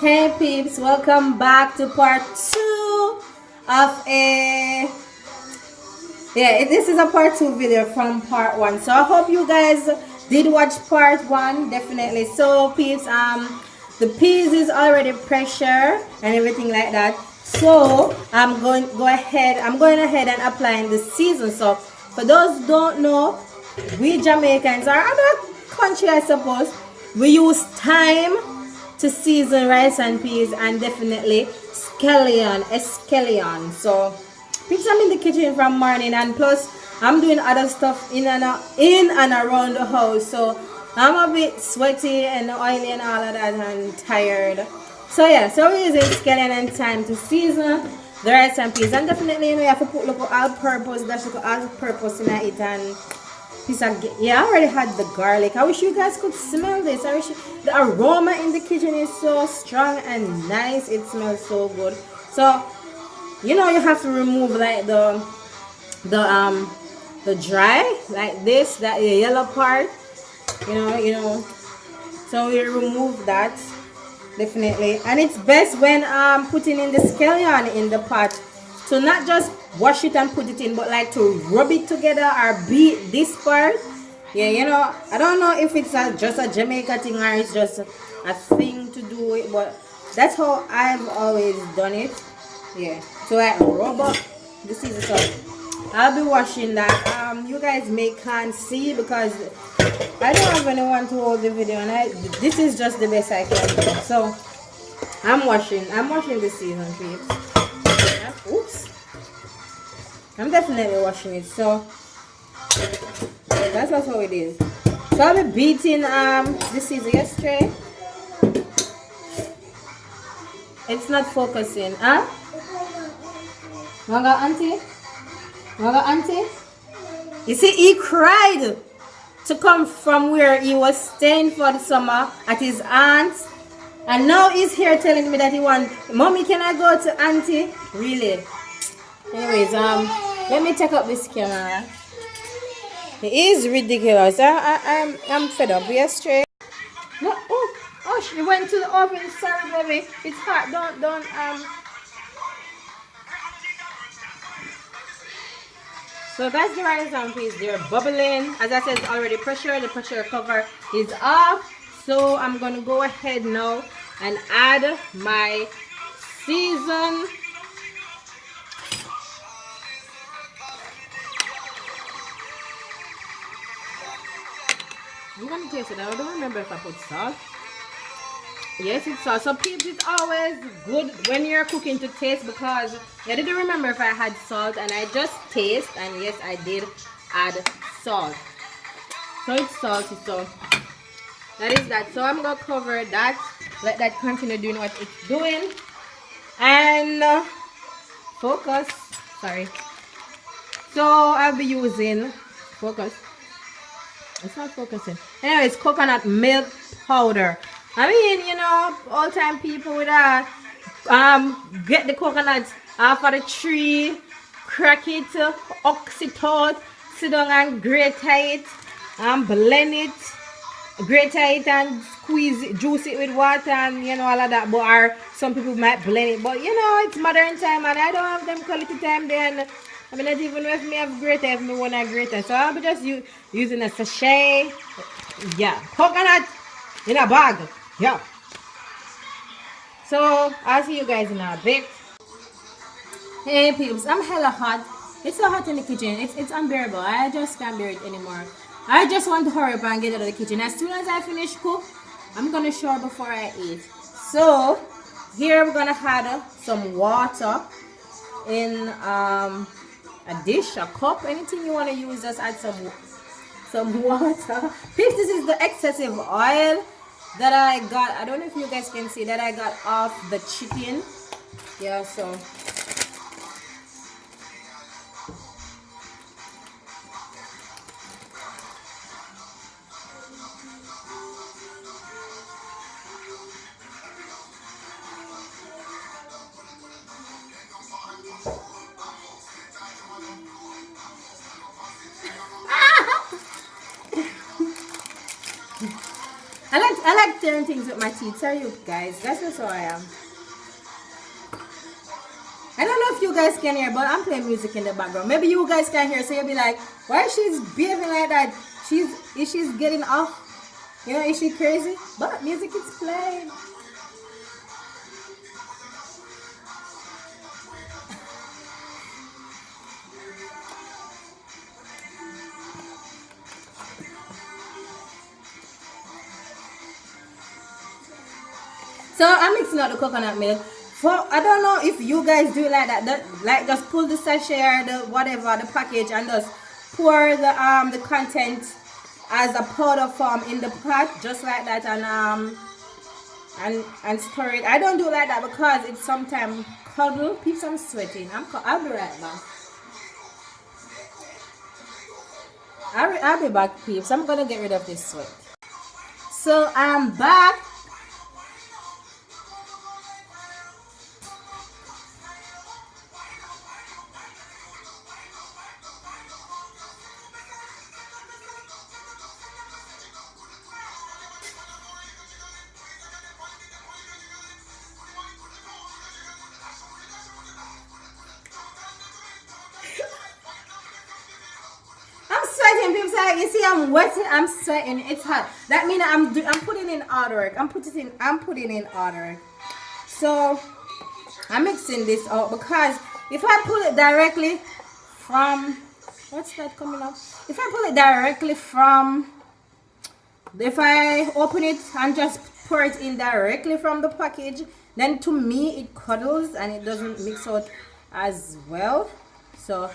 Hey peeps, welcome back to part 2 of this is a part 2 video from part 1. So I hope you guys did watch part 1, definitely. So peeps, the peas is already pressure and everything like that. So I'm going ahead and applying the season. So for those who don't know, we Jamaicans are other country, I suppose, we use time to season rice and peas, and definitely escallion. So because I'm in the kitchen from morning, and plus I'm doing other stuff in and around the house, so I'm a bit sweaty and oily and all of that and tired. So yeah, so we're using scallion and thyme to season the rice and peas, and definitely you have to put look all purpose, that's look all purpose in it, and yeah, I already had the garlic. I wish you guys could smell this. I wish the aroma in the kitchen is so strong and nice. It smells so good. So you have to remove like the dry, like this, that the yellow part. So we remove that definitely, and it's best when putting in the scallion in the pot to not just wash it and put it in, but like to rub it together or beat this part. Yeah, I don't know if it's just a Jamaica thing or it's just a thing to do it, but that's how I've always done it. Yeah, so I rub up the season. So I'll be washing that. You guys can't see because I don't have anyone to hold the video, and this is just the best I can do. So I'm washing the season, please. Oops, I'm definitely washing it. So that's how it is. So I'll be beating this season yesterday. It's not focusing, huh? Manga auntie, you see, he cried to come from where he was staying for the summer at his aunt's, and now he's here telling me that he want, mommy, can I go to auntie? Really? Anyways, let me take up this camera. It is ridiculous. I'm fed up. Yesterday. No, oh, she went to the oven. Sorry, baby. It's hot. Don't. So that's the rice and peas. They're bubbling. As I said, it's already pressure. The pressure cover is off. So I'm gonna go ahead now and add my season. I'm gonna taste it. I don't remember if I put salt. Yes, it's salt. So peeps, it's always good when you're cooking to taste, because I didn't remember if I had salt, and I just taste, and yes, I did add salt. So it's salty. So that is that. So I'm gonna cover that, let that continue doing what it's doing, and focus. Sorry. So I'll be using focus. It's not focusing. Anyways, coconut milk powder. I mean, all time people with get the coconuts off of the tree, crack it, ox it out, sit down and grate it, and blend it, grate it and squeeze it, juice it with water, and all of that. But some people might blend it, but it's modern time and I don't have them quality time then. I mean, not even if me have grater, if me want a grater. So I'll be just using a sachet. Yeah, coconut in a bag. Yeah. So I'll see you guys in a bit. Hey peeps, I'm hella hot. It's so hot in the kitchen. It's unbearable. I just can't bear it anymore. I just want to hurry up and get out of the kitchen. As soon as I finish cook, I'm gonna shower before I eat. So here we're gonna add some water in a dish, a cup, anything you want to use. Just add some water. This is the excessive oil that I got. I don't know if you guys can see that I got off the chicken. Yeah, so I like tearing things with my teeth. Sorry, you guys. That's just how I am. I don't know if you guys can hear, but I'm playing music in the background. Maybe you guys can hear, so you'll be like, why she's behaving like that? Is she's getting off? You know, is she crazy? But music is playing. So I'm mixing out the coconut milk. I don't know if you guys do it like that. Like just pull the sachet or the whatever, the package, and just pour the content as a powder form in the pot, just like that, and stir it. I don't do like that because it's sometimes cuddle. Peeps, I'm sweating. I'll be right back. I'll be back, peeps. I'm gonna get rid of this sweat. So I'm back. You see, I'm wetting, I'm sweating, it's hot. That means I'm putting in hard work. I'm putting in hard work. So I'm mixing this out because if I pull it directly from, what's that coming up? If I pull it directly from, if I open it and just pour it in directly from the package, then to me it cuddles and it doesn't mix out as well. So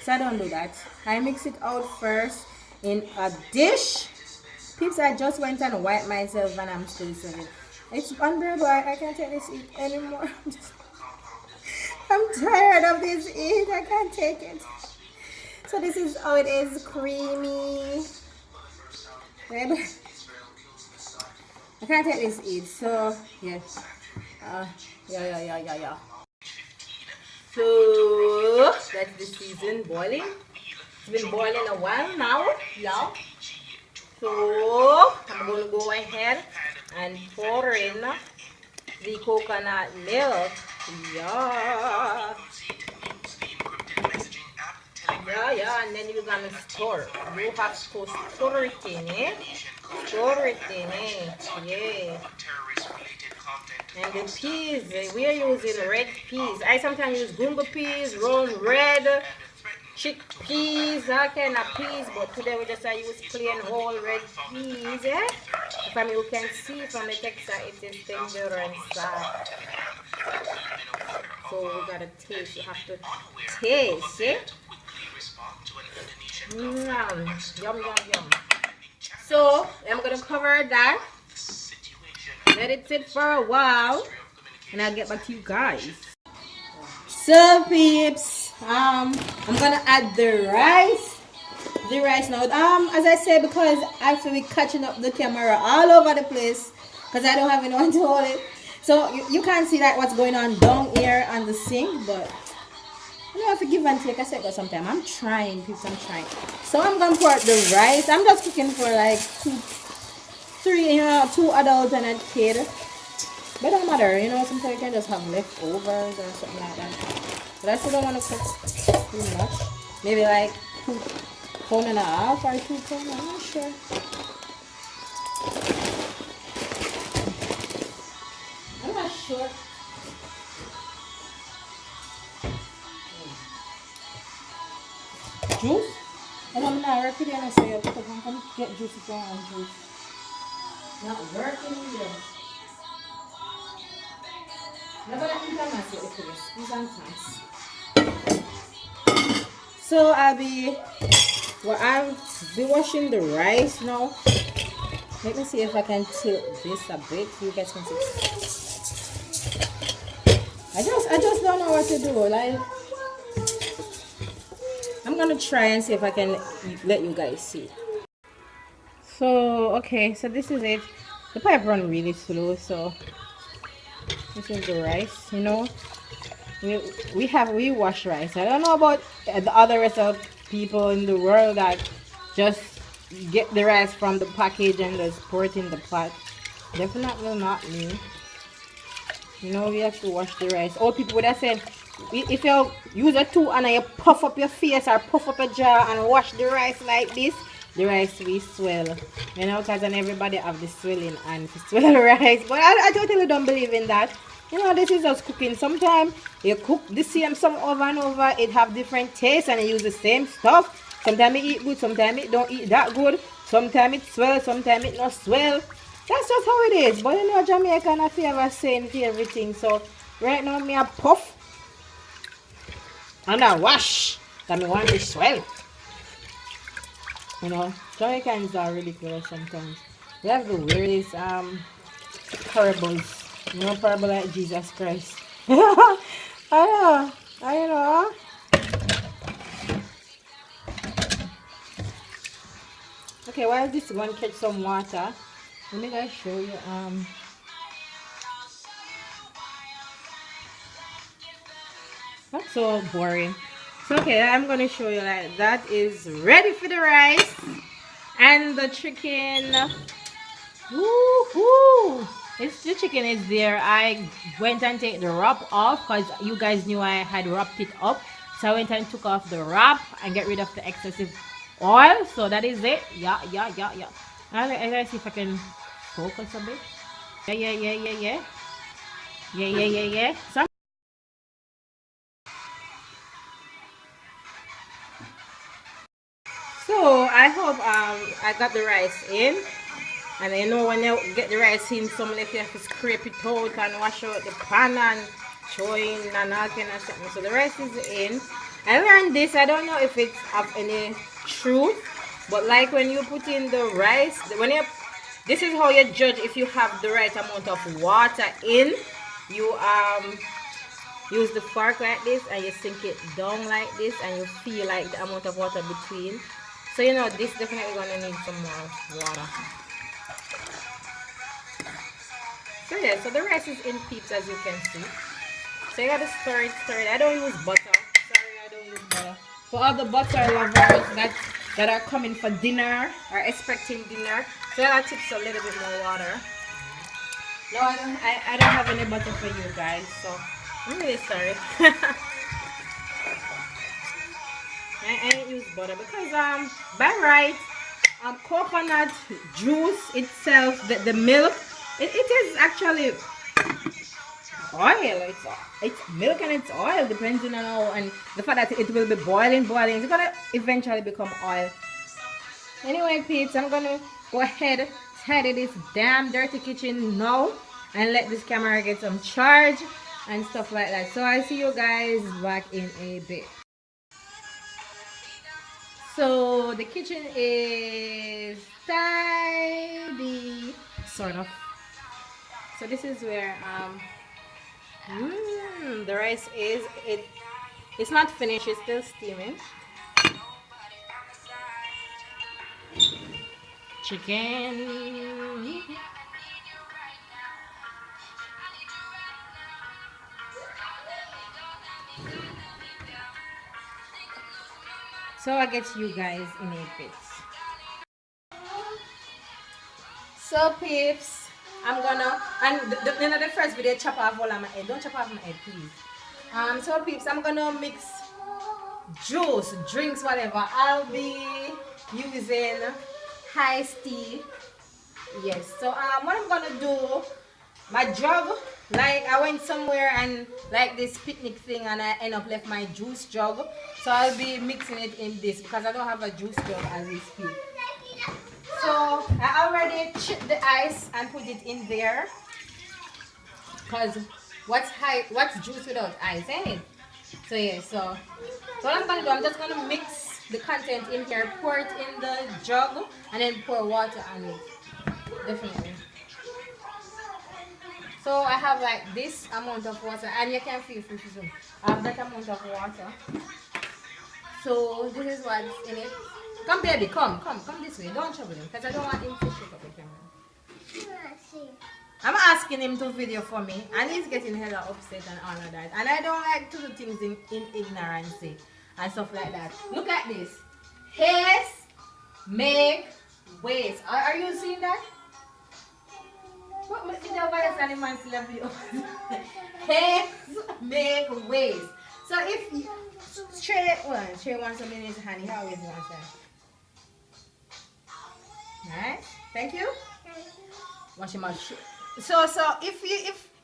I don't do that. I mix it out first in a dish. Peeps, I just went and wiped myself and I'm still swimming. It's unbearable. I can't take this heat anymore. I'm tired of this heat. I can't take it. So this is how it is, creamy. Babe, I can't take this heat. So yeah. Yeah. So that's the season boiling. It's been boiling a while now, yeah. So I'm gonna go ahead and pour in the coconut milk. Yeah, and then you're gonna store. You have to store it in it. Yeah. And the peas, we are using red peas. I sometimes use gungo peas, round red, chickpeas, all kind of peas. But today we just use plain whole red peas. Yeah? From you can see from the texture, it is tender and soft. So we gotta taste. You have to taste it. Yum. So I'm gonna cover that. Let it sit for a while, and I'll get back to you guys. So peeps, I'm gonna add the rice now. As I said, because I feel like catching up the camera all over the place, because I don't have anyone to hold it. So you can't see like what's going on down here on the sink, but you know, I have to give and take a second sometimes. I'm trying, peeps, I'm trying. So I'm gonna pour out the rice. I'm just cooking for like two adults and a kid. But don't matter, you know, sometimes you can just have leftovers or something like that. But I still don't want to cook too much. Maybe like 2.5 pounds or 2 pounds, I'm not sure. I'm not sure. Juice? I don't know, I reckon I say I can get juice if I want juice. Not working either. Never let me myself with this and so I'll be washing the rice now. Let me see if I can tilt this a bit so you guys can see. I just don't know what to do. Like, I'm gonna try and see if I can let you guys see. So okay, so this is it. The pipe run really slow, so this is the rice. You know, we wash rice. I don't know about the other rest of people in the world that just get the rice from the package and just pour it in the pot. Definitely not me. You know, we have to wash the rice. Old people would have said, if you use a tool and you puff up your face or puff up a jar and wash the rice like this, the rice will swell. You know, because then everybody have the swelling and to swell the rice. But I totally don't believe in that. You know, this is just cooking. Sometimes you cook the same some over and over, it have different tastes and you use the same stuff. Sometimes it eat good, sometimes it don't eat that good. Sometimes it swell, sometimes it not swell. That's just how it is. But you know, Jamaican I feel a saying for everything. So right now me a puff and I wash. That me want to swell. You know, Jamaicans are ridiculous sometimes. They have the weirdest parables. You know, parable like Jesus Christ. I know. I know. Okay, while this one catch some water, let me guys show you that's so boring. So okay, I'm gonna show you like that is ready for the rice and the chicken. Woohoo! It's the chicken is there. I went and take the wrap off because you guys knew I had wrapped it up. So I went and took off the wrap and get rid of the excessive oil. So that is it. Yeah. Let's see if I can focus a bit. Yeah. So I hope I got the rice in. And you know when you get the rice in, some if you have to scrape it out and wash out the pan and throw in and all kind of stuff. So the rice is in. I learned this, I don't know if it's of any truth, but like when you put in the rice, this is how you judge if you have the right amount of water in. You use the fork like this and you sink it down like this and you feel like the amount of water between. So you know this definitely gonna need some more water. So yeah, so the rice is in, peeps, as you can see. So you gotta stir it. I don't use butter. Sorry, I don't use butter. For all the butter lovers that are coming for dinner or expecting dinner, so I tips a little bit more water. No, I don't have any butter for you guys, so I'm really sorry. I ain't use butter because by right coconut juice itself, the milk, it is actually oil. It's milk and it's oil, depending on how, and the fact that it will be boiling, it's gonna eventually become oil. Anyway, peeps, I'm gonna go ahead, tidy this damn dirty kitchen now and let this camera get some charge and stuff like that. So I'll see you guys back in a bit. So the kitchen is tidy, sort of. So this is where the rice is. It's not finished, it's still steaming. Chicken. So I get you guys in a bit. So peeps, I'm gonna, and the first video, chop off all of my head. Don't chop off my head, please. So peeps, I'm gonna mix juice, drinks, whatever. I'll be using iced tea. Yes. So what I'm gonna do, my jug, like I went somewhere and like this picnic thing and I end up left my juice jug. So I'll be mixing it in this because I don't have a juice jug as we speak. So I already chipped the ice and put it in there. Because what's juice without ice, ain't it? So yeah, so what I'm gonna do, I'm just gonna mix the content in here, pour it in the jug, and then pour water on it. Definitely. So I have like this amount of water, and you can feel free to I have that amount of water. So this is what's in it. Come baby, come this way. Don't trouble him, because I don't want him to shake up the camera. I'm asking him to video for me, and he's getting hella upset and all of that. And I don't like to do things in ignorance and stuff like that. Look at this. Haste, make, waste. Are you seeing that? What must you know about animals love you? Hands make waste. So if you Trey wants some in his hand, he always wants that. Alright, thank you. Wash him out. So if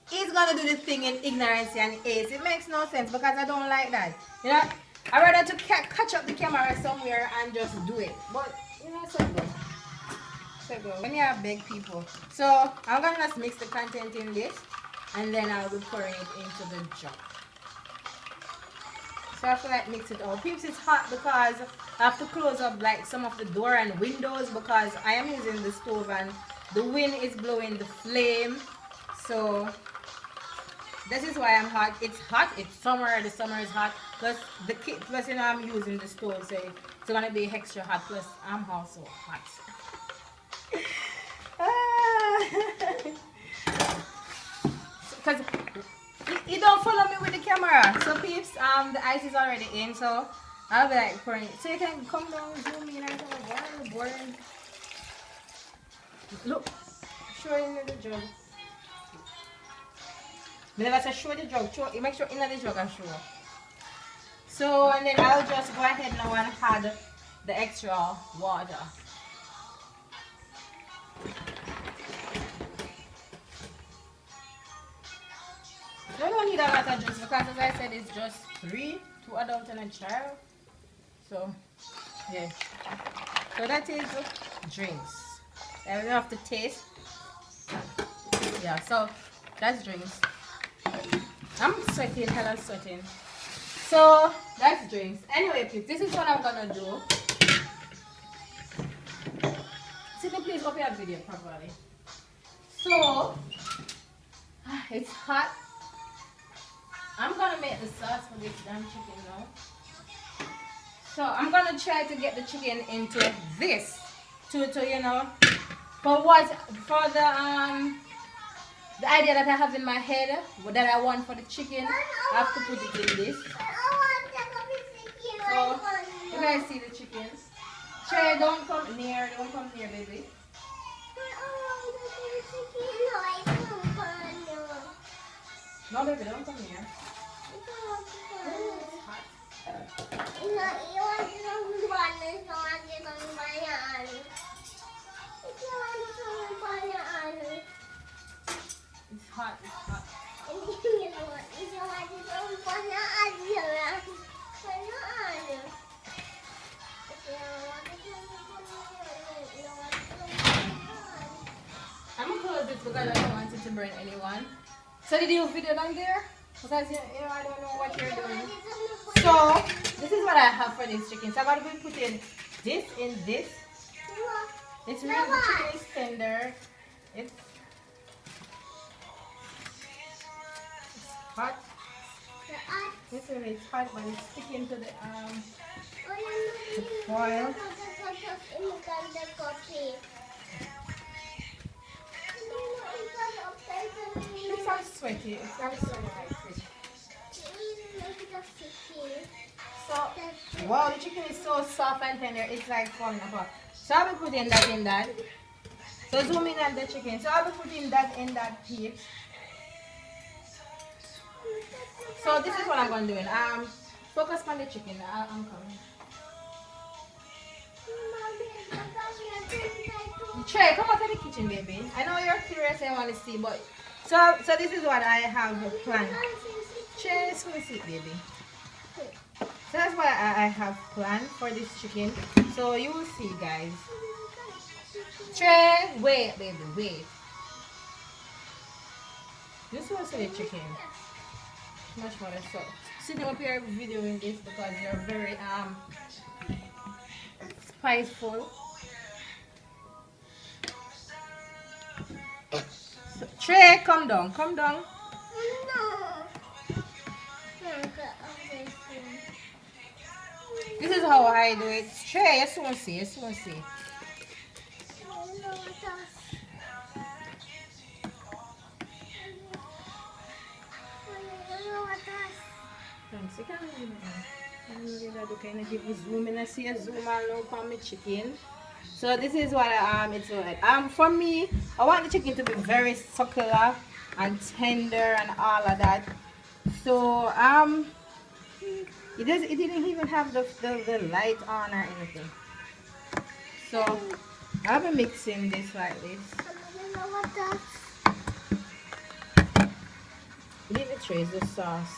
he's gonna do the thing in ignorance and ace, it makes no sense because I don't like that. You know, I rather to catch up the camera somewhere and just do it. But you know, so good. So good. When you have big people. So I'm gonna just mix the content in this and then I'll be pouring it into the jar. So I feel like mix it all. Peeps, it's hot because I have to close up like some of the door and windows because I am using the stove and the wind is blowing the flame. So this is why I'm hot. It's hot. It's summer. The summer is hot. Plus plus you know I'm using the stove, so it's gonna be extra hot. Plus I'm also hot. Because you don't follow me with the camera. So peeps, the ice is already in, so I'll be like pouring it. So you can come down, zoom in, and go boring. Look, show in the jug. Whenever I show the jug, show, you make sure in the jug and show. So and then I'll just go ahead now and add the extra water. I don't need a lot of drinks because as I said it's just 3, 2 adults and a child. So yeah. So that is drinks. I don't have to taste. Yeah, so that's drinks. I'm sweating, hella sweating. So that's drinks. Anyway, please, this is what I'm gonna do. Sydney, please open your video properly. So it's hot. I'm gonna make the sauce for this damn chicken now. So I'm gonna try to get the chicken into this to you know for the idea that I have in my head what that I want for the chicken. I have to put it in this. So you guys see the chicken. Trey, don't come near, baby. No baby, don't come here. It's hot. It's hot, it's hot. I'm gonna close this because I don't want it to burn anyone. So did you video down there? Because you know I don't know what you're doing. So this is what I have for this chicken. So I'm gonna be putting this in this. It's really the chicken is tender. It's hot. This one is hot, but it's sticking to the foil. It's all sweaty. It's all sweaty. So, wow, the chicken is so soft and tender. It's like falling apart. So I'll be putting that in that. So zoom in on the chicken. So I'll be putting that in that piece. So this is what I'm going to do. Focus on the chicken. I'm coming. Trey, come out of the kitchen, baby. I know you're curious and want to see, but so this is what I have planned. Trey, let's go see it, baby. So that's what I have planned for this chicken. So you will see, guys. Trey, wait, baby, wait. This was the chicken. Much more so. Sitting up here videoing this because you're very spiteful. So, Trey, come down, come down. This is how I do it. Trey, you soon see, you soon see. Thanks, you can't really do kind of give you zoom in. I see a zoom all over my chicken. So this is what it's like. For me, I want the chicken to be very succulent and tender and all of that. So it didn't even have the light on or anything. So I'll be mixing this like this. Leave it trace the sauce.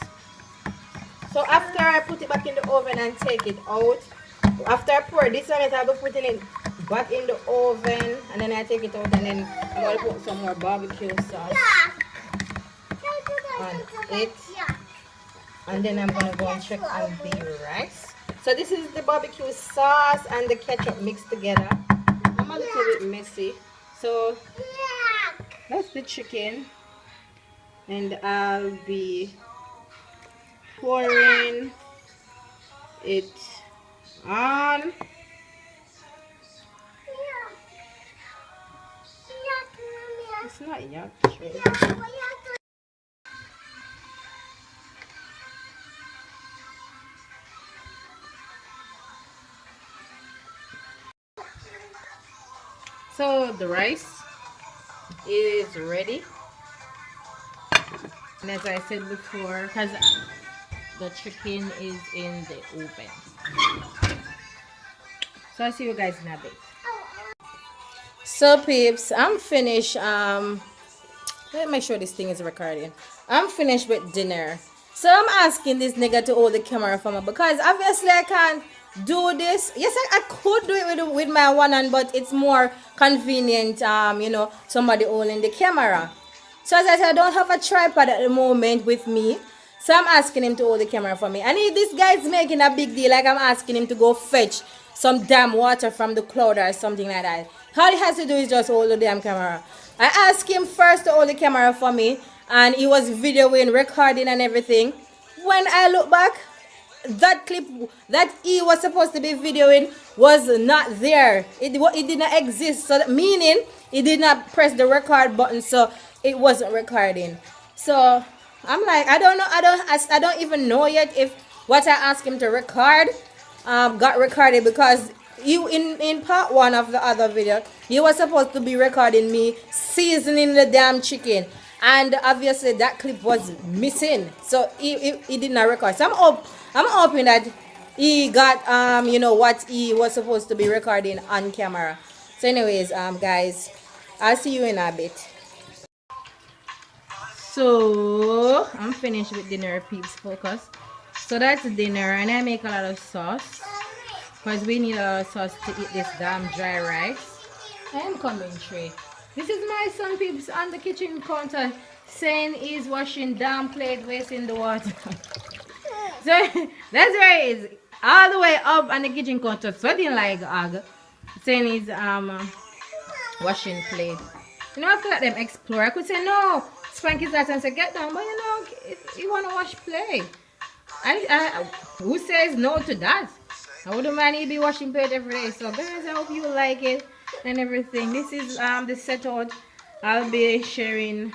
So after I put it back in the oven and take it out, after I pour this on it, I'll be putting it back in the oven, and then I take it out, and then I'm going to put some more barbecue sauce on it, and then I'm going to go and check on the rice. So this is the barbecue sauce and the ketchup mixed together. I'm a little bit messy, so that's the chicken, and I'll be pouring it on. It's not yuck. So the rice is ready, and as I said before, because the chicken is in the oven, so I'll see you guys in a bit. So peeps, I'm finished. Let me make sure this thing is recording. I'm finished with dinner. So I'm asking this nigga to hold the camera for me, because obviously I can't do this. Yes, I could do it with my one hand, but it's more convenient, you know, somebody holding the camera. So as I said, I don't have a tripod at the moment with me, so I'm asking him to hold the camera for me. And this guy's making a big deal, like I'm asking him to go fetch some damn water from the cloud or something like that. All he has to do is just hold the damn camera. I asked him first to hold the camera for me, and he was videoing, recording and everything. When I look back, that clip that he was supposed to be videoing was not there. It did not exist. So that meaning he did not press the record button, so it wasn't recording. So I'm like, I don't know. I don't even know yet if what I asked him to record got recorded, because you in part one of the other video, you was supposed to be recording me seasoning the damn chicken, and obviously that clip was missing, so he did not record. So I'm hoping that he got you know, what he was supposed to be recording on camera. So anyways, guys, I'll see you in a bit. So I'm finished with dinner, peeps. Focus. So that's dinner, and I make a lot of sauce, because we need a lot of sauce to eat this damn dry rice. I am coming Trey. This is my son, peeps, on the kitchen counter saying he's washing damn plate, wasting the water. So that's where he is, all the way up on the kitchen counter, sweating like ag, saying he's washing plate. You know, I feel like them explore. I could say no, spank his ass and say get down, but you know, if you want to wash plate, I who says no to that? I wouldn't mind he be washing plate every day. So guys, I hope you like it and everything. This is the setup. I'll be sharing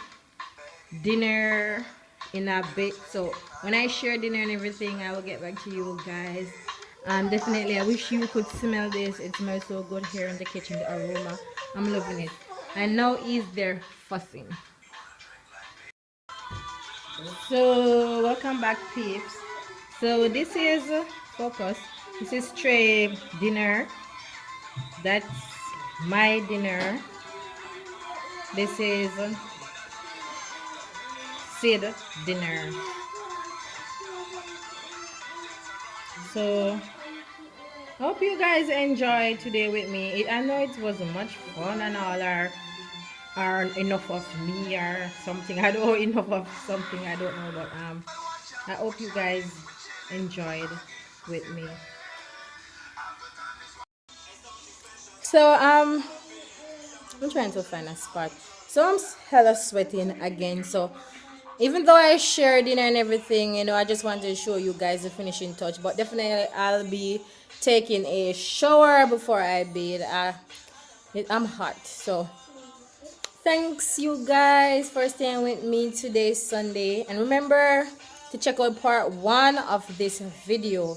dinner in a bit. So when I share dinner and everything, I will get back to you guys. Definitely, I wish you could smell this. It smells so good here in the kitchen. The aroma, I'm loving it. And now he's there fussing. So welcome back, peeps. So this is focus. This is Trey dinner. That's my dinner. This is Sid dinner. So hope you guys enjoyed today with me. I know it was much fun, and all are enough of me or something. I don't know, enough of something, I don't know, but I hope you guys enjoyed with me. So I'm trying to find a spot. So I'm hella sweating again. So even though I shared dinner and everything, you know, I just wanted to show you guys the finishing touch. But definitely I'll be taking a shower before I bathe. I'm hot. So thanks you guys for staying with me today, Sunday. And remember to check out part 1 of this video.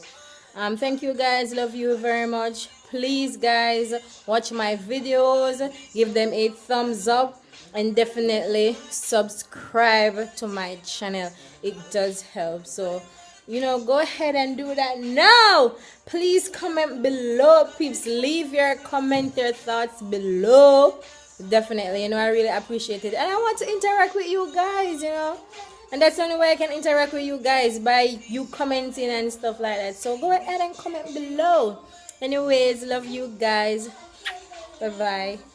Thank you guys. Love you very much. please guys, watch my videos, give them a thumbs up, and definitely subscribe to my channel. It does help. So go ahead and do that now. Please comment below, peeps. Leave your comment, your thoughts below. Definitely, I really appreciate it, and I want to interact with you guys, and that's the only way I can interact with you guys, by you commenting and stuff like that. So go ahead and comment below. Anyways, love you guys. Bye bye.